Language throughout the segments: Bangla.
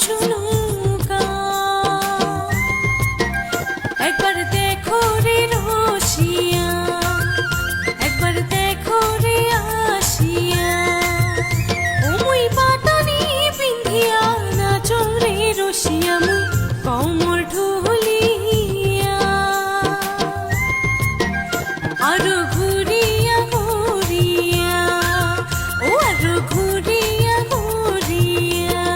ঝুনুকা। একবার দেখো রে রসিয়া, একবার দেখো রে আসিয়া, ও মুই পাটানি পিন্ধিয়া নাচো রে রসিয়া, মুই কমর ঢুলিয়া। আরো ঘুরিয়া ঘুরিয়া, ও আরো ঘুরিয়া ঘুরিয়া।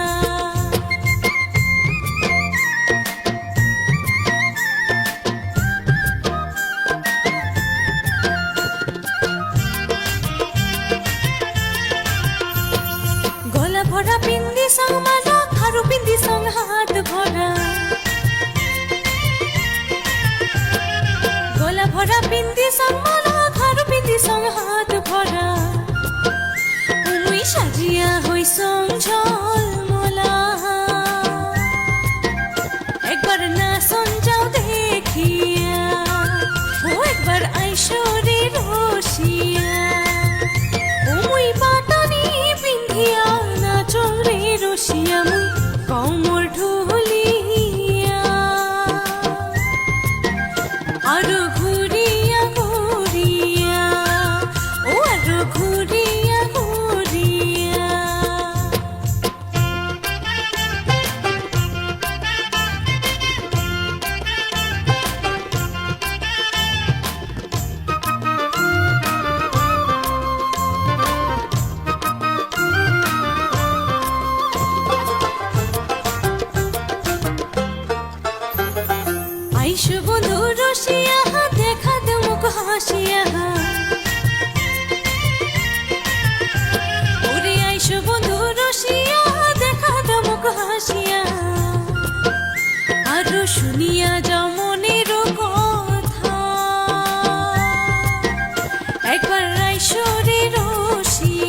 গলা ভরা পিন্দি সং মালা, খারু পিন্দি সং হাত ভরা। গলা ভরা পিন্দি সং মালা, খারু পিন্দি সং হাত ভরা। মুই সাজিয়া হই সং ঝলমলা। একবার না সন যাও দেখিয়া, ও একবার আইসরে রসিয়া, ও মুই পাটানি পিন্ধিয়া নাচো রে রসিয়া, মুই কমর ঢুলিয়া। আরো ঘুরিয়া ঘুরিয়া, ও আরো ঘুরিয়া ঘুরিয়া। আইসো বন্ধু রসিয়া, দেখা দে মুখ হাসিয়া। ওরে আইসো বন্ধু রসিয়া, দেখা দে মুখ হাসিয়া। আরো শুনিয়া যাও মনের কথা, একবার আইসো রে রসিয়া।